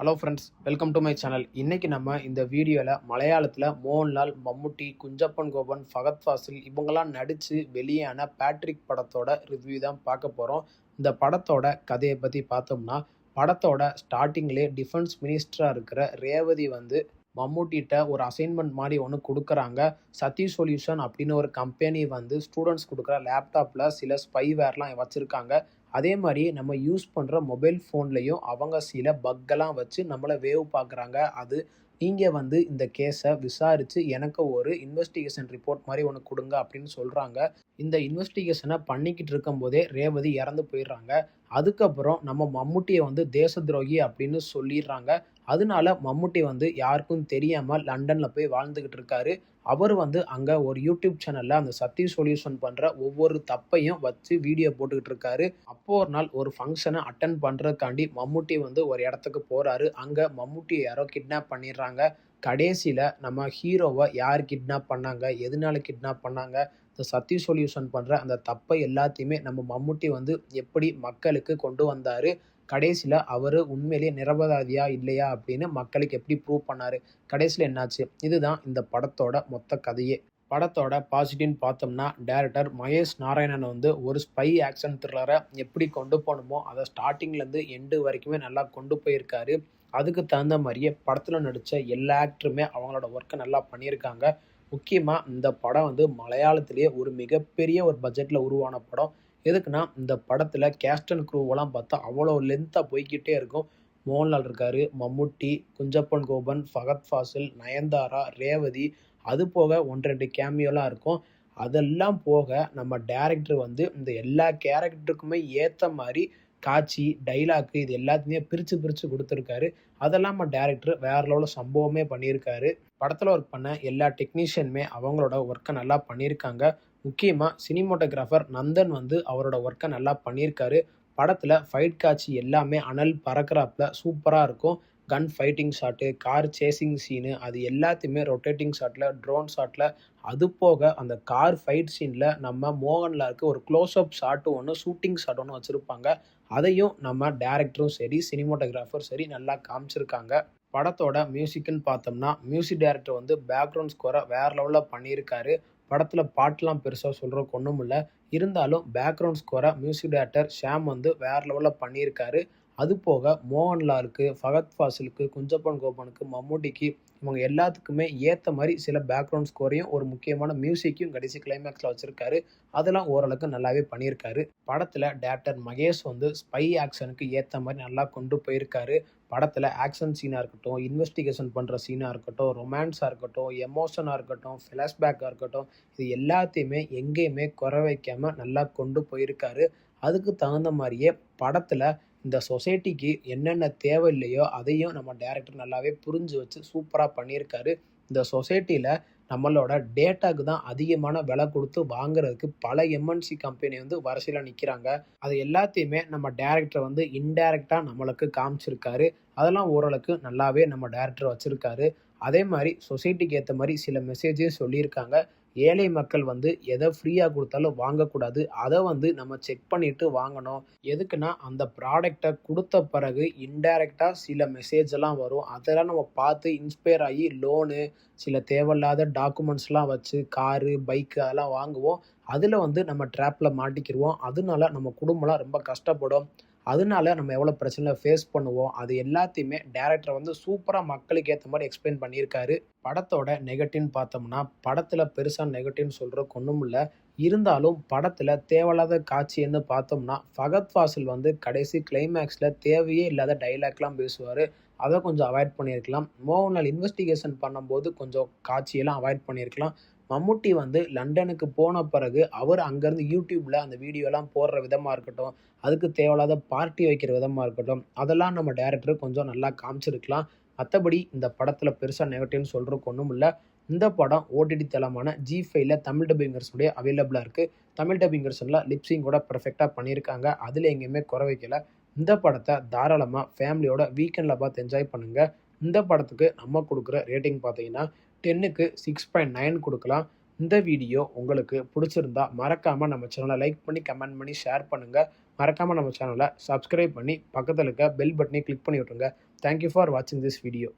Hello friends, welcome to my channel. இன்னைக்கு நம்ம இந்த வீடியோவில் மலையாளத்தில் மோகன்லால், மம்முட்டி, குஞ்சப்பன் கோபன், ஃபகத் ஃபாசில் இவங்கெல்லாம் நடித்து வெளியான பேட்ரிக் படத்தோட ரிவ்யூ தான் பார்க்க போகிறோம். இந்த படத்தோட கதையை பற்றி பார்த்தோம்னா, படத்தோட ஸ்டார்டிங்லேயே டிஃபென்ஸ் மினிஸ்டராக இருக்கிற ரேவதி மம்முட்டிட்ட ஒரு அசைன்மெண்ட் மாதிரி ஒன்று கொடுக்குறாங்க. சத்தி சொல்யூஷன் அப்படின்னு ஒரு கம்பெனி ஸ்டூடெண்ட்ஸ் கொடுக்குற லேப்டாப்பில் சில ஸ்பைவேர்லாம் வச்சுருக்காங்க. அதே மாதிரி நம்ம யூஸ் பண்ணுற மொபைல் ஃபோன்லேயும் அவங்க சில பக்கெல்லாம் வச்சு நம்மளை வேவ் பார்க்குறாங்க. அது நீங்கள் இந்த கேஸை விசாரித்து எனக்கு ஒரு இன்வெஸ்டிகேஷன் ரிப்போர்ட் மாதிரி ஒன்று கொடுங்க அப்படின்னு சொல்கிறாங்க. இந்த இன்வெஸ்டிகேஷனை பண்ணிக்கிட்டு இருக்கும்போதே ரேவதி இறந்து போயிடுறாங்க. அதுக்கப்புறம் நம்ம மம்முட்டியை தேச துரோகி அப்படின்னு சொல்லிடுறாங்க. அதனால மம்முட்டி யாருக்கும் தெரியாமல் லண்டனில் போய் வாழ்ந்துக்கிட்டு இருக்காரு. அவர் அங்கே ஒரு யூடியூப் சேனலில் அந்த சத்தி சொல்யூஷன் பண்ணுற ஒவ்வொரு தப்பையும் வச்சு வீடியோ போட்டுக்கிட்டு இருக்காரு. அப்போ ஒரு நாள் ஒரு ஃபங்க்ஷனை அட்டன் பண்ணுறதுக்காண்டி மம்முட்டி ஒரு இடத்துக்கு போகிறாரு. அங்கே மம்முட்டியை யாரோ கிட்னாப் பண்ணிடுறாங்க. கடைசியில் நம்ம ஹீரோவை யார் கிட்னாப் பண்ணாங்க, எதனால கிட்னாப் பண்ணாங்க, இந்த சத்தி சொல்யூஷன் பண்ணுற அந்த தப்பை எல்லாத்தையுமே நம்ம மம்முட்டி எப்படி மக்களுக்கு கொண்டு வந்தார், கடைசியில் அவர் உண்மையிலேயே நிரபராதியா இல்லையா அப்படின்னு மக்களுக்கு எப்படி ப்ரூவ் பண்ணார், கடைசியில் என்னாச்சு, இதுதான் இந்த படத்தோட மொத்த கதையே. படத்தோட பாசிட்டிவ்னு பார்த்தோம்னா, டைரக்டர் மகேஷ் நாராயணன் ஒரு ஸ்பை ஆக்ஷன் த்ரில்லரை எப்படி கொண்டு போகணுமோ அதை ஸ்டார்டிங்லேருந்து எண்டு வரைக்குமே நல்லா கொண்டு போயிருக்காரு. அதுக்கு தகுந்த மாதிரியே படத்தில் நடித்த எல்லா ஆக்டருமே அவங்களோட ஒர்க்கை நல்லா பண்ணியிருக்காங்க. முக்கியமாக இந்த படம் மலையாளத்திலேயே ஒரு மிகப்பெரிய ஒரு பட்ஜெட்டில் உருவான படம். எதுக்குன்னா, இந்த படத்தில் கேஸ்ட் அண்ட் க்ரூவெல்லாம் பார்த்தா அவ்வளோ லென்த்தாக போய்கிட்டே இருக்கும். மோகன்லால் இருக்கார், மம்முட்டி, குஞ்சப்பன் கோபன், ஃபகத் ஃபாசில், நயன்தாரா, ரேவதி, அது போக 1-2 கேமியோலாம் இருக்கும். அதெல்லாம் போக நம்ம டேரக்டர் இந்த எல்லா கேரக்டருக்குமே ஏற்ற மாதிரி காட்சி, டைலாக்கு இது எல்லாத்தையுமே பிரித்து பிரித்து கொடுத்துருக்காரு. அதெல்லாம் நம்ம டேரக்டர் வேறு லெவலில் சம்பவமே பண்ணியிருக்காரு. படத்தில் ஒர்க் பண்ண எல்லா டெக்னீஷியனுமே அவங்களோட ஒர்க்கை நல்லா பண்ணியிருக்காங்க. முக்கியமாக சினிமோட்டோகிராஃபர் நந்தன் அவரோட ஒர்க்கை நல்லா பண்ணியிருக்காரு. படத்தில் ஃபைட் காட்சி எல்லாமே அனல் பறக்கிறாப்புல சூப்பராக இருக்கும். Gun fighting shot, car chasing scene, அது எல்லாத்தையுமே ரொட்டேட்டிங் ஷாட்டில், ட்ரோன் ஷாட்டில், அது போக அந்த கார் ஃபைட் சீனில் நம்ம மோகன்லாலுக்கு ஒரு க்ளோஸ்அப் ஷாட்டு ஒன்று, ஷூட்டிங் ஷாட் ஒன்று வச்சுருப்பாங்க. அதையும் நம்ம டேரக்டரும் சரி, சினிமோட்டோகிராஃபர் சரி நல்லா காமிச்சிருக்காங்க. படத்தோட மியூசிக்குன்னு பார்த்தோம்னா, மியூசிக் டைரக்டர் பேக்ரவுண்ட் ஸ்கோரை வேறு லெவலில் பண்ணியிருக்காரு. படத்தில் பாட்டெலாம் பெருசாக சொல்கிறதுக்கு ஒன்றும் இல்லை. இருந்தாலும் பேக்ரவுண்ட் ஸ்கோரை மியூசிக் டைரக்டர் ஷாம் வேறு லெவலில் பண்ணியிருக்காரு. அது போக மோகன்லாலுக்கு, ஃபகத் ஃபாசிலுக்கு, குஞ்சப்பன் கோபனுக்கு, மம்முட்டிக்கு இவங்க எல்லாத்துக்குமே ஏற்ற மாதிரி சில பேக்ரவுண்ட் ஸ்கோரையும் ஒரு முக்கியமான மியூசிக்கையும் கடைசி கிளைமேக்ஸில் வச்சுருக்காரு. அதெல்லாம் ஓரளவுக்கு நல்லாவே பண்ணியிருக்காரு. படத்தில் டேரக்டர் மகேஷ் ஸ்பை ஆக்ஷனுக்கு ஏற்ற மாதிரி நல்லா கொண்டு போயிருக்காரு. படத்தில் ஆக்ஷன் சீனாக இருக்கட்டும், இன்வெஸ்டிகேஷன் பண்ணுற சீனாக இருக்கட்டும், ரொமான்ஸாக இருக்கட்டும், எமோஷனாக இருக்கட்டும், ஃப்ளாஷ்பேக்காக இருக்கட்டும், இது எல்லாத்தையுமே எங்கேயுமே குறை வைக்காமல் நல்லா கொண்டு போயிருக்காரு. அதுக்கு தகுந்த மாதிரியே படத்தில் இந்த சொசைட்டிக்கு என்னென்ன தேவை இல்லையோ அதையும் நம்ம டேரக்டர் நல்லாவே புரிஞ்சு வச்சு சூப்பராக பண்ணியிருக்காரு. இந்த சொசைட்டியில் நம்மளோட டேட்டாக்கு தான் அதிகமான விலை கொடுத்து வாங்குறதுக்கு பல எம்என்சி கம்பெனி வரிசையில் நிற்கிறாங்க. அது எல்லாத்தையுமே நம்ம டேரக்டர் இன்டைரக்டாக நம்மளுக்கு காமிச்சிருக்காரு. அதெல்லாம் ஓரளவுக்கு நல்லாவே நம்ம டேரக்டர் வச்சுருக்காரு. அதே மாதிரி சொசைட்டிக்கு ஏற்ற மாதிரி சில மெசேஜையும் சொல்லியிருக்காங்க. ஏழை மக்கள் எதை ஃப்ரீயாக கொடுத்தாலும் வாங்கக்கூடாது. அதை நம்ம செக் பண்ணிவிட்டு வாங்கணும். எதுக்குன்னா, அந்த ப்ராடக்டை கொடுத்த பிறகு இன்டைரக்டாக சில மெசேஜ் எல்லாம் வரும். அதெல்லாம் நம்ம பார்த்து இன்ஸ்பயர் ஆகி லோனு, சில தேவையில்லாத டாக்குமெண்ட்ஸ்லாம் வச்சு காரு, பைக்கு அதெல்லாம் வாங்குவோம். அதில் நம்ம ட்ராப்பில் மாட்டிக்கிடுவோம். அதனால நம்ம குடும்பம்லாம் ரொம்ப கஷ்டப்படும். அதனால நம்ம எவ்வளோ பிரச்சனை ஃபேஸ் பண்ணுவோம். அது எல்லாத்தையுமே டேரக்டர் சூப்பராக மக்களுக்கு ஏற்ற மாதிரி எக்ஸ்பிளைன் பண்ணியிருக்காரு. படத்தோட நெகட்டிவ்னு பார்த்தோம்னா, படத்தில் பெருசாக நெகட்டிவ்னு சொல்கிறதுக்கு ஒன்றும் இல்லை. இருந்தாலும் படத்தில் தேவையில்லாத காட்சின்னு பார்த்தோம்னா, ஃபகத் ஃபாசில் கடைசி கிளைமேக்ஸில் தேவையே இல்லாத டைலாக்லாம் பேசுவார். அதை கொஞ்சம் அவாய்ட் பண்ணியிருக்கலாம். மோகன்லால் இன்வெஸ்டிகேஷன் பண்ணும்போது கொஞ்சம் காட்சியெல்லாம் அவாய்ட் பண்ணியிருக்கலாம். மம்முட்டி லண்டனுக்கு போன பிறகு அவர் அங்கேருந்து யூடியூப்பில் அந்த வீடியோலாம் போடுற விதமாக இருக்கட்டும், அதுக்கு தேவையில்லாத பார்ட்டி வைக்கிற விதமாக இருக்கட்டும், அதெல்லாம் நம்ம டேரக்டர் கொஞ்சம் நல்லா காமிச்சிருக்கலாம். மற்றபடி இந்த படத்தில் பெருசாக நெகட்டிவ்னு சொல்கிறதுக்கு ஒன்றும் இல்லை. இந்த படம் ஓடிடி தளமான ஜி5ல தமிழ் டப்பிங் வெர்ஷனுடைய அவைலபிளாக இருக்குது. தமிழ் டப்பிங் வெர்ஷனில் லிப்ஸிங் கூட பர்ஃபெக்டாக பண்ணியிருக்காங்க. அதில் எங்கேயுமே குறை வைக்கல. இந்த படத்தை தாராளமாக ஃபேமிலியோட வீக்கெண்டில் பார்த்து என்ஜாய் பண்ணுங்கள். இந்த படத்துக்கு நம்ம கொடுக்குற ரேட்டிங் பார்த்தீங்கன்னா 10க்கு 6.9 கொடுக்கலாம். இந்த வீடியோ உங்களுக்கு பிடிச்சிருந்தா மறக்காமல் நம்ம சேனலை லைக் பண்ணி கமெண்ட் பண்ணி ஷேர் பண்ணுங்கள். மறக்காமல் நம்ம சேனலை சப்ஸ்கிரைப் பண்ணி பக்கத்தில் இருக்க பெல் பட்டனை கிளிக் பண்ணி விட்ருங்க. தேங்க்யூ ஃபார் வாட்சிங் திஸ் வீடியோ.